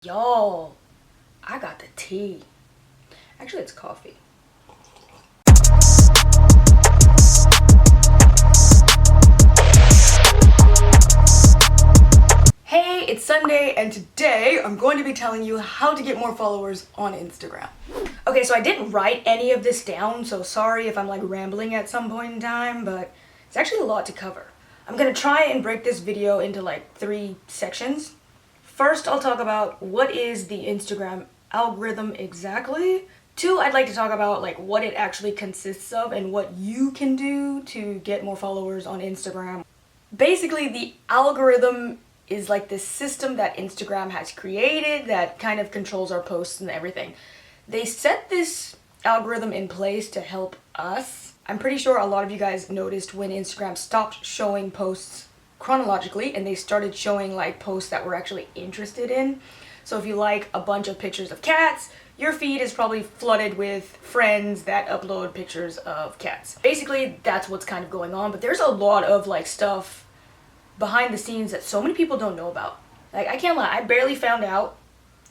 Y'all, I got the tea. Actually, it's coffee. Hey, it's Sunday, and today I'm going to be telling you how to get more followers on Instagram. Okay, so I didn't write any of this down, so sorry if I'm like rambling at some point in time, but it's actually a lot to cover. I'm gonna try and break this video into like 3 sections. First, I'll talk about what is the Instagram algorithm exactly. 2, I'd like to talk about like what it actually consists of and what you can do to get more followers on Instagram. Basically, the algorithm is like this system that Instagram has created that kind of controls our posts and everything. They set this algorithm in place to help us. I'm pretty sure a lot of you guys noticed when Instagram stopped showing posts chronologically and they started showing like posts that we're actually interested in. So if you like a bunch of pictures of cats, your feed is probably flooded with friends that upload pictures of cats. Basically, that's what's kind of going on, but there's a lot of like stuff behind the scenes that so many people don't know about. Like, I can't lie, I barely found out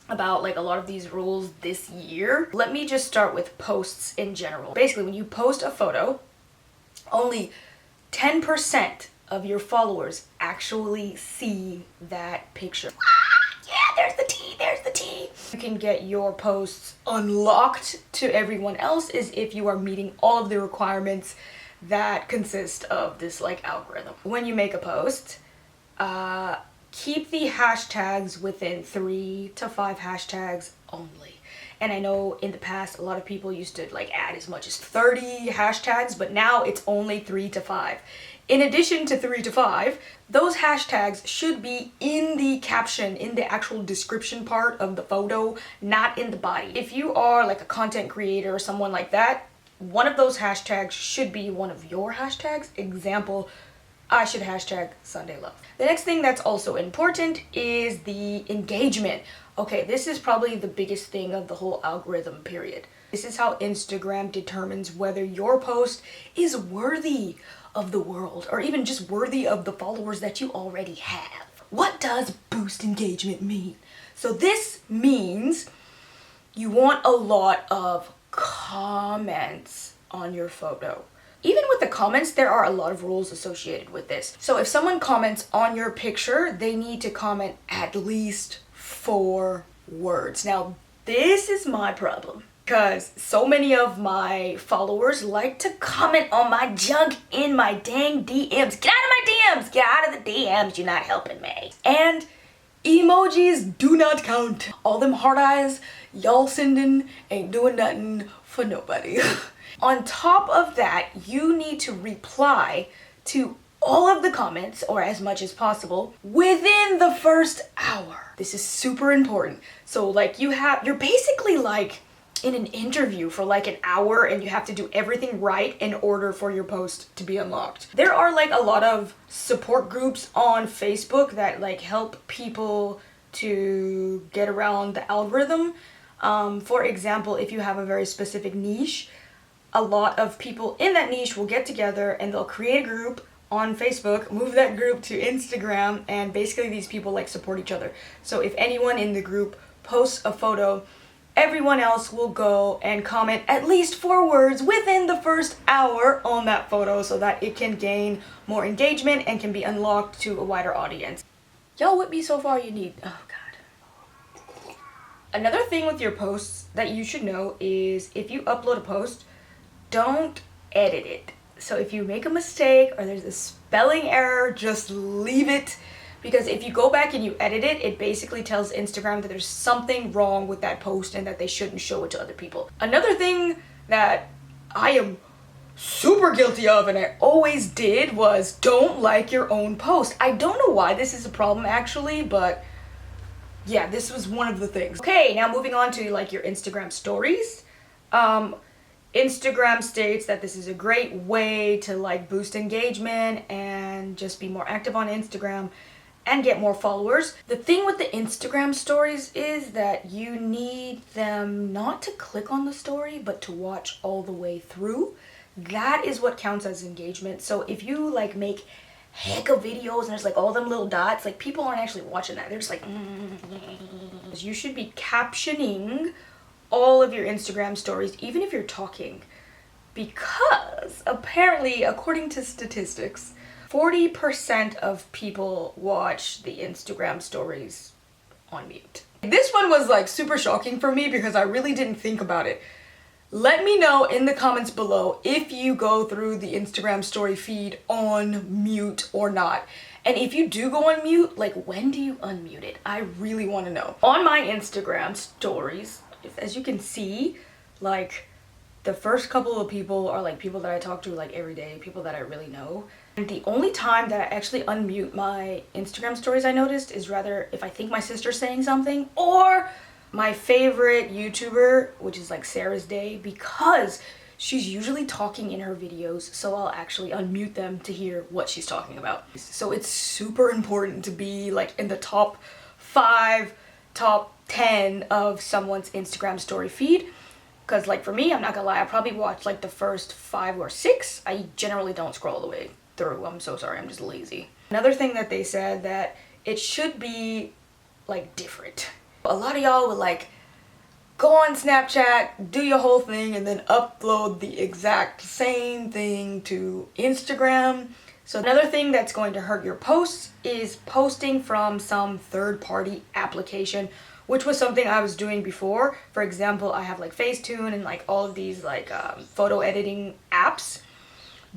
about like a lot of these rules this year. Let me just start with posts in general. Basically, when you post a photo, only 10% of your followers actually see that picture. Yeah, there's the tea, there's the tea. You can get your posts unlocked to everyone else is if you are meeting all of the requirements that consist of this like algorithm. When you make a post, keep the hashtags within 3 to 5 hashtags only. And I know in the past a lot of people used to like add as much as 30 hashtags, but now it's only 3 to 5. In addition to 3 to 5, those hashtags should be in the caption, in the actual description part of the photo, not in the body. If you are like a content creator or someone like that, one of those hashtags should be one of your hashtags. Example, I should hashtag Sunday Love. The next thing that's also important is the engagement. Okay, this is probably the biggest thing of the whole algorithm period. This is how Instagram determines whether your post is worthy of the world or even just worthy of the followers that you already have. What does boost engagement mean? So this means you want a lot of comments on your photo. Even with the comments, there are a lot of rules associated with this. So if someone comments on your picture, they need to comment at least 4 words. Now, this is my problem because so many of my followers like to comment on my junk in my dang DMs. Get out of my DMs! Get out of the DMs, you're not helping me. And emojis do not count. All them heart eyes y'all sending ain't doing nothing for nobody. On top of that, you need to reply to all of the comments, or as much as possible, within the first hour. This is super important. So like you're basically like in an interview for like an hour and you have to do everything right in order for your post to be unlocked. There are like a lot of support groups on Facebook that like help people to get around the algorithm. For example, if you have a very specific niche, a lot of people in that niche will get together and they'll create a group on Facebook, move that group to Instagram, and basically these people like support each other. So if anyone in the group posts a photo, everyone else will go and comment at least 4 words within the first hour on that photo so that it can gain more engagement and can be unlocked to a wider audience. Y'all with me so far? You need, oh God. Another thing with your posts that you should know is if you upload a post, don't edit it. So if you make a mistake or there's a spelling error, just leave it. Because if you go back and you edit it, it basically tells Instagram that there's something wrong with that post and that they shouldn't show it to other people. Another thing that I am super guilty of and I always did was don't like your own post. I don't know why this is a problem actually, but yeah, this was one of the things. Okay, now moving on to like your Instagram stories. Instagram states that this is a great way to like boost engagement and just be more active on Instagram and get more followers. The thing with the Instagram stories is that you need them not to click on the story, but to watch all the way through. That is what counts as engagement. So if you like make heck of videos and there's like all them little dots, like people aren't actually watching that. They're just like, You should be captioning all of your Instagram stories, even if you're talking, because apparently, according to statistics, 40% of people watch the Instagram stories on mute. This one was like super shocking for me because I really didn't think about it. Let me know in the comments below if you go through the Instagram story feed on mute or not. And if you do go on mute, like when do you unmute it? I really want to know. On my Instagram stories, as you can see, like the first couple of people are like people that I talk to like every day, people that I really know. And the only time that I actually unmute my Instagram stories, I noticed, is rather if I think my sister's saying something, or my favorite YouTuber, which is like Sarah's Day, because she's usually talking in her videos, so I'll actually unmute them to hear what she's talking about. So it's super important to be like in the top 5, top 10 of someone's Instagram story feed. Because like for me, I'm not gonna lie, I probably watch like the first 5 or 6. I generally don't scroll all the way through. I'm so sorry, I'm just lazy. Another thing that they said, that it should be like different. A lot of y'all would like go on Snapchat, do your whole thing, and then upload the exact same thing to Instagram. So another thing that's going to hurt your posts is posting from some third-party application, which was something I was doing before. For example, I have like Facetune and like all of these like photo editing apps.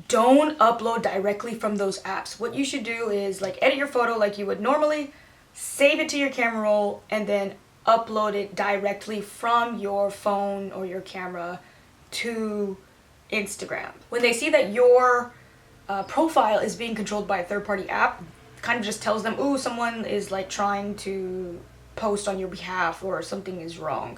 Don't upload directly from those apps. What you should do is like edit your photo like you would normally, save it to your camera roll, and then upload it directly from your phone or your camera to Instagram. When they see that your profile is being controlled by a third-party app, kind of just tells them, ooh, someone is like trying to post on your behalf or something is wrong.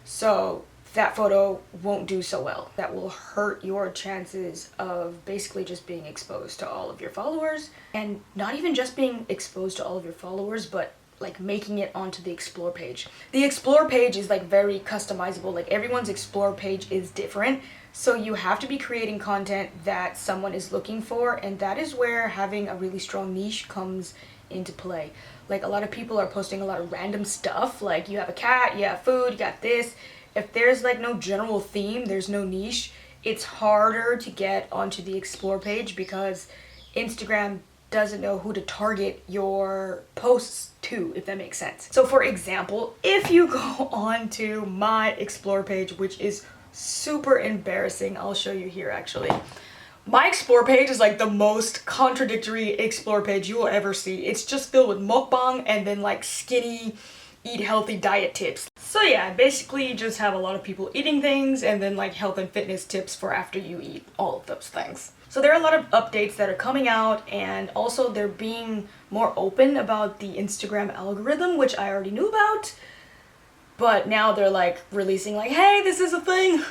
So that photo won't do so well. That will hurt your chances of basically just being exposed to all of your followers, and not even just being exposed to all of your followers, but like making it onto the explore page. The explore page is like very customizable. Like everyone's explore page is different, so you have to be creating content that someone is looking for, and that is where having a really strong niche comes into play. Like a lot of people are posting a lot of random stuff, like you have a cat, you have food, you got this. If there's like no general theme, there's no niche, it's harder to get onto the explore page because Instagram doesn't know who to target your posts to, if that makes sense. So for example, if you go on to my explore page, which is super embarrassing, I'll show you here actually. My explore page is like the most contradictory explore page you will ever see. It's just filled with mukbang and then like skinny, eat healthy diet tips. So yeah, basically you just have a lot of people eating things and then like health and fitness tips for after you eat all of those things. So there are a lot of updates that are coming out, and also they're being more open about the Instagram algorithm, which I already knew about. But now they're like releasing like, hey, this is a thing.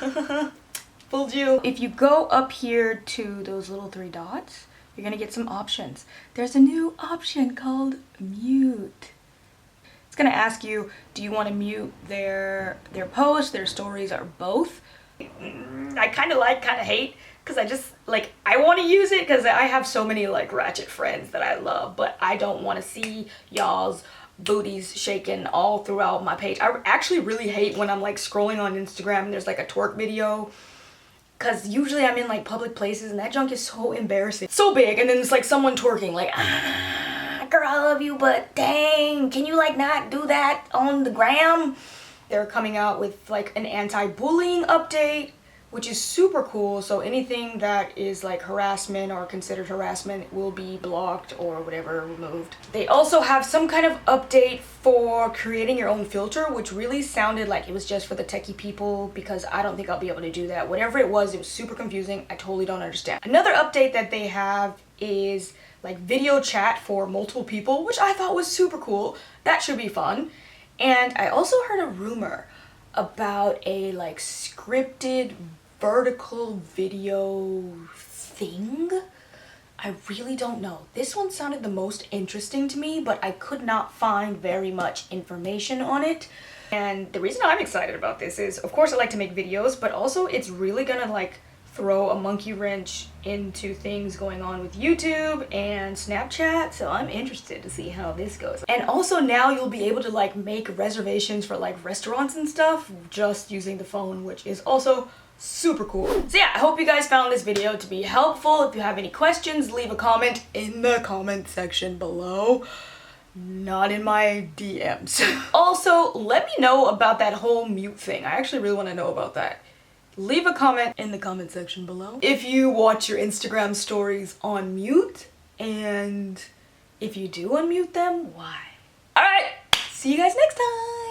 Fooled you. If you go up here to those little 3 dots, you're gonna get some options. There's a new option called mute. It's gonna ask you, do you want to mute their posts, their stories, or both? I kind of like, kind of hate, because I just like, I want to use it because I have so many like ratchet friends that I love, but I don't want to see y'all's booties shaking all throughout my page. I actually really hate when I'm like scrolling on Instagram and there's like a twerk video, because usually I'm in like public places and that junk is so embarrassing, so big, and then it's like someone twerking like, girl, I love you, but dang, can you like not do that on the gram? They're coming out with like an anti-bullying update, which is super cool. So anything that is like harassment or considered harassment will be blocked or whatever, removed. They also have some kind of update for creating your own filter, which really sounded like it was just for the techie people, because I don't think I'll be able to do that. Whatever it was super confusing. I totally don't understand. Another update that they have is like video chat for multiple people, which I thought was super cool. That should be fun. And I also heard a rumor about a like scripted vertical video thing. I really don't know. This one sounded the most interesting to me, but I could not find very much information on it. And the reason I'm excited about this is, of course, I like to make videos, but also it's really gonna like throw a monkey wrench into things going on with YouTube and Snapchat, so I'm interested to see how this goes. And also now you'll be able to like make reservations for like restaurants and stuff just using the phone, which is also super cool. So yeah, I hope you guys found this video to be helpful. If you have any questions, leave a comment in the comment section below. Not in my DMs. Also, let me know about that whole mute thing. I actually really want to know about that. Leave a comment in the comment section below if you watch your Instagram stories on mute, and if you do unmute them, why? Alright, see you guys next time!